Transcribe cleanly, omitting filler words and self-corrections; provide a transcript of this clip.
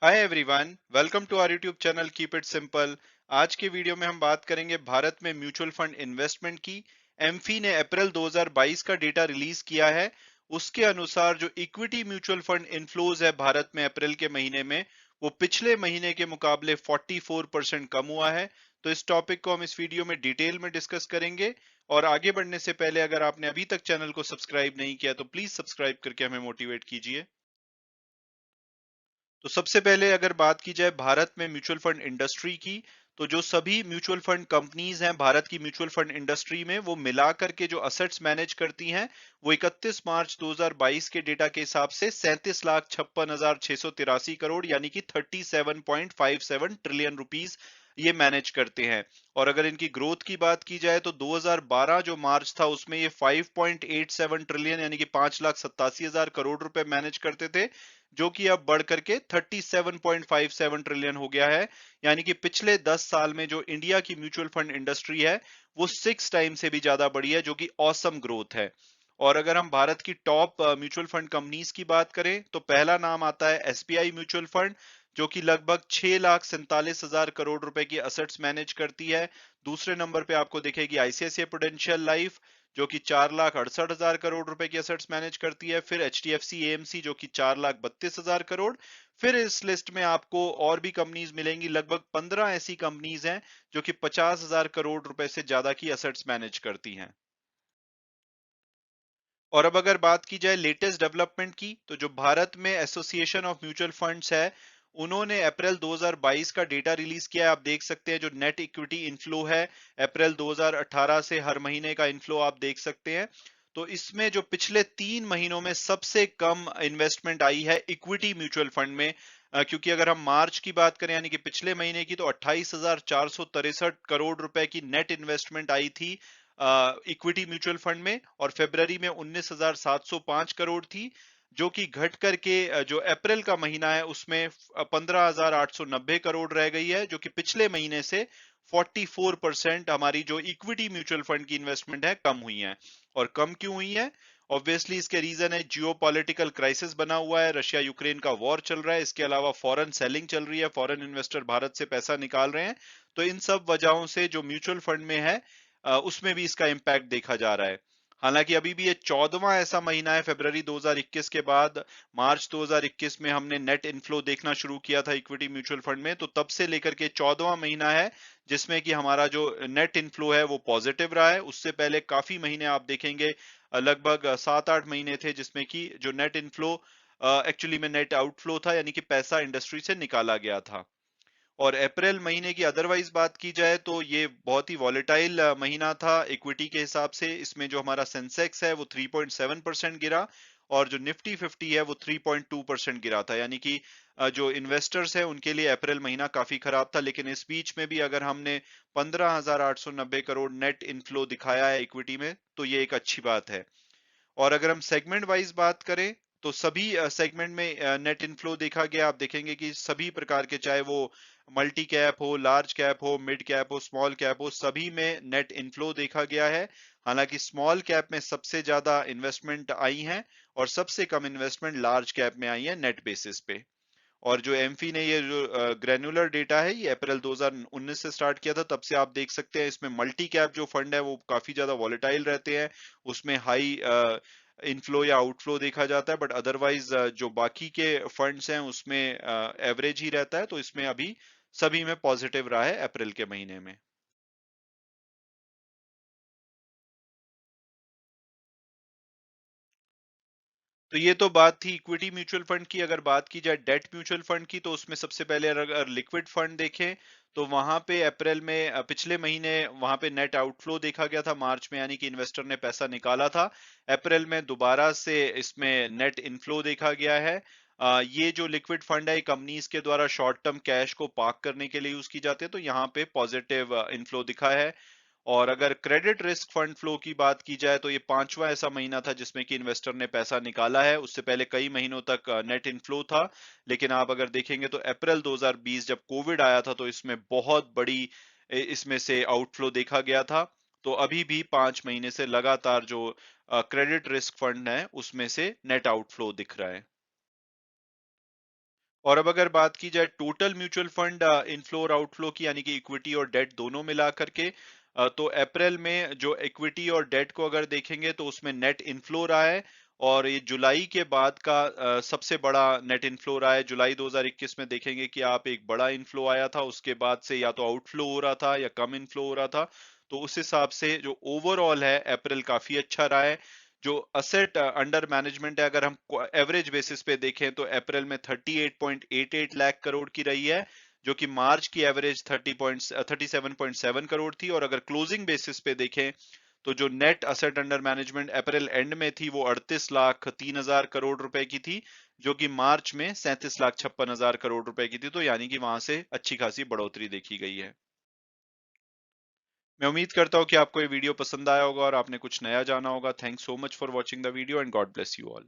Hi everyone, welcome to our YouTube channel keep it simple. आज के video में हम बात करेंगे भारत में म्यूचुअल फंड इन्वेस्टमेंट की। एमफी ने अप्रैल 2022 का डेटा रिलीज किया है। उसके अनुसार जो इक्विटी म्यूचुअल फंड इनफ्लोज है भारत में अप्रैल के महीने में, वो पिछले महीने के मुकाबले 44% कम हुआ है। तो इस टॉपिक को हम इस वीडियो में डिटेल में डिस्कस करेंगे। और आगे बढ़ने से पहले अगर आपने अभी तक चैनल को सब्सक्राइब नहीं किया तो प्लीज सब्सक्राइब करके हमें मोटिवेट कीजिए। तो सबसे पहले अगर बात की जाए भारत में म्यूचुअल फंड इंडस्ट्री की, तो जो सभी म्यूचुअल फंड कंपनीज हैं भारत की म्यूचुअल फंड इंडस्ट्री में, वो मिलाकर के जो असेट्स मैनेज करती हैं, वो 31 मार्च 2022 के डेटा के हिसाब से 37,56,683 करोड़ यानी कि 37.57 ट्रिलियन रुपीस ये मैनेज करते हैं। और अगर इनकी ग्रोथ की बात की जाए तो 2012 जो मार्च था उसमें ये 5.87 ट्रिलियन यानी कि 5,87,000 करोड़ रुपए मैनेज करते थे, जो कि अब बढ़ करके 37.57 ट्रिलियन हो गया है। यानी कि पिछले 10 साल में जो इंडिया की म्यूचुअल फंड इंडस्ट्री है, वो 6 टाइम से भी ज्यादा बढ़ी है, जो कि ऑसम ग्रोथ है। और अगर हम भारत की टॉप म्यूचुअल फंड कंपनीज की बात करें तो पहला नाम आता है एसबीआई म्यूचुअल फंड, जो कि लगभग 6,47,000 करोड़ रुपए की असेट्स मैनेज करती है। दूसरे नंबर पे आपको दिखेगी आईसीआईसीआई प्रूडेंशियल लाइफ, जो कि 4,68,000 करोड़ रुपए की असेट्स मैनेज करती है। फिर एचडीएफसी एएमसी जो कि 4,32,000 करोड़। फिर इस लिस्ट में आपको और भी कंपनीज मिलेंगी, लगभग 15 ऐसी कंपनीज हैं जो कि 50,000 करोड़ रुपए से ज्यादा की असेट्स मैनेज करती हैं। और अब अगर बात की जाए लेटेस्ट डेवलपमेंट की, तो जो भारत में एसोसिएशन ऑफ म्यूचुअल फंड्स है, उन्होंने अप्रैल 2022 का डेटा रिलीज किया है। आप देख सकते हैं जो नेट इक्विटी इनफ्लो है, अप्रैल 2018 से हर महीने का इनफ्लो आप देख सकते हैं। तो इसमें जो पिछले 3 महीनों में सबसे कम इन्वेस्टमेंट आई है इक्विटी म्यूचुअल फंड में। क्योंकि अगर हम मार्च की बात करें यानी कि पिछले महीने की, तो 28,463 करोड़ रुपए की नेट इन्वेस्टमेंट आई थी इक्विटी म्यूचुअल फंड में। और फरवरी में 19,705 करोड़ थी, जो कि घट करके जो अप्रैल का महीना है उसमें 15,890 करोड़ रह गई है, जो कि पिछले महीने से 44% हमारी जो इक्विटी म्यूचुअल फंड की इन्वेस्टमेंट है कम हुई है। और कम क्यों हुई है? ऑब्वियसली इसके रीजन है जियो पॉलिटिकल क्राइसिस बना हुआ है, रशिया यूक्रेन का वॉर चल रहा है, इसके अलावा फॉरेन सेलिंग चल रही है, फॉरेन इन्वेस्टर भारत से पैसा निकाल रहे हैं। तो इन सब वजहों से जो म्यूचुअल फंड में है उसमें भी इसका इम्पैक्ट देखा जा रहा है। हालांकि अभी भी ये 14वां ऐसा महीना है फरवरी 2021 के बाद। मार्च 2021 में हमने नेट इनफ्लो देखना शुरू किया था इक्विटी म्यूचुअल फंड में, तो तब से लेकर के 14वां महीना है जिसमें कि हमारा जो नेट इनफ्लो है वो पॉजिटिव रहा है। उससे पहले काफी महीने आप देखेंगे, लगभग 7-8 महीने थे जिसमें कि जो नेट इनफ्लो एक्चुअली में नेट आउटफ्लो था, यानी कि पैसा इंडस्ट्री से निकाला गया था। और अप्रैल महीने की अदरवाइज बात की जाए तो ये बहुत ही वॉलेटाइल महीना था इक्विटी के हिसाब से। इसमें जो हमारा सेंसेक्स है वो 3.7% गिरा, और जो निफ्टी 50 है वो 3.2% गिरा था। यानी कि जो इन्वेस्टर्स है उनके लिए अप्रैल महीना काफी खराब था। लेकिन इस बीच में भी अगर हमने 15,890 करोड़ नेट इनफ्लो दिखाया है इक्विटी में, तो ये एक अच्छी बात है। और अगर हम सेगमेंट वाइज बात करें तो सभी सेगमेंट में नेट इनफ्लो देखा गया। आप देखेंगे कि सभी प्रकार के, चाहे वो मल्टी कैप हो, लार्ज कैप हो, मिड कैप हो, स्मॉल कैप हो, सभी में नेट इनफ्लो देखा गया है। हालांकि स्मॉल कैप में सबसे ज्यादा इन्वेस्टमेंट आई है और सबसे कम इन्वेस्टमेंट लार्ज कैप में आई है नेट बेसिस पे। और जो एमफी ने ये जो ग्रेनुलर डेटा है ये अप्रैल 2019 से स्टार्ट किया था, तब से आप देख सकते हैं इसमें मल्टी कैप जो फंड है वो काफी ज्यादा वॉलेटाइल रहते हैं। उसमें हाई इनफ्लो या आउटफ्लो देखा जाता है, बट अदरवाइज जो बाकी के फंड्स हैं उसमें एवरेज ही रहता है। तो इसमें अभी सभी में पॉजिटिव रहा है अप्रैल के महीने में। तो ये तो बात थी इक्विटी म्यूचुअल फंड की। अगर बात की जाए डेट म्यूचुअल फंड की, तो उसमें सबसे पहले अगर लिक्विड फंड देखें तो वहां पे अप्रैल में पिछले महीने वहां पे नेट आउटफ्लो देखा गया था मार्च में, यानी कि इन्वेस्टर ने पैसा निकाला था। अप्रैल में दोबारा से इसमें नेट इनफ्लो देखा गया है। ये जो लिक्विड फंड है कंपनीज के द्वारा शॉर्ट टर्म कैश को पार्क करने के लिए यूज की जाती है, तो यहाँ पे पॉजिटिव इनफ्लो दिखा है। और अगर क्रेडिट रिस्क फंड फ्लो की बात की जाए तो ये पांचवा ऐसा महीना था जिसमें कि इन्वेस्टर ने पैसा निकाला है। उससे पहले कई महीनों तक नेट इनफ्लो था। लेकिन आप अगर देखेंगे तो अप्रैल 2020 जब कोविड आया था, तो इसमें बहुत बड़ी इसमें से आउटफ्लो देखा गया था। तो अभी भी 5 महीने से लगातार जो क्रेडिट रिस्क फंड है उसमें से नेट आउटफ्लो दिख रहा है। और अब अगर बात की जाए टोटल म्यूचुअल फंड इनफ्लो और आउटफ्लो की, यानी कि इक्विटी और डेट दोनों मिला करके, तो अप्रैल में जो इक्विटी और डेट को अगर देखेंगे तो उसमें नेट इनफ्लो रहा है। और ये जुलाई के बाद का सबसे बड़ा नेट इनफ्लो रहा है। जुलाई 2021 में देखेंगे कि आप एक बड़ा इनफ्लो आया था, उसके बाद से या तो आउटफ्लो हो रहा था या कम इनफ्लो हो रहा था। तो उस हिसाब से जो ओवरऑल है अप्रैल काफी अच्छा रहा है। जो असेट अंडर मैनेजमेंट है, अगर हम एवरेज बेसिस पे देखें तो अप्रैल में 38.88 लाख करोड़ की रही है, जो कि मार्च की एवरेज 37.7 करोड़ थी। और अगर क्लोजिंग बेसिस पे देखें तो जो net asset under management April and में थी वो 38,03,000 करोड़ रुपए की थी, जो कि मार्च में 37,56,000 करोड़ रुपए की थी। तो यानी कि वहां से अच्छी खासी बढ़ोतरी देखी गई है। मैं उम्मीद करता हूँ कि आपको ये वीडियो पसंद आया होगा और आपने कुछ नया जाना होगा। Thanks so much for watching the video and God bless you all.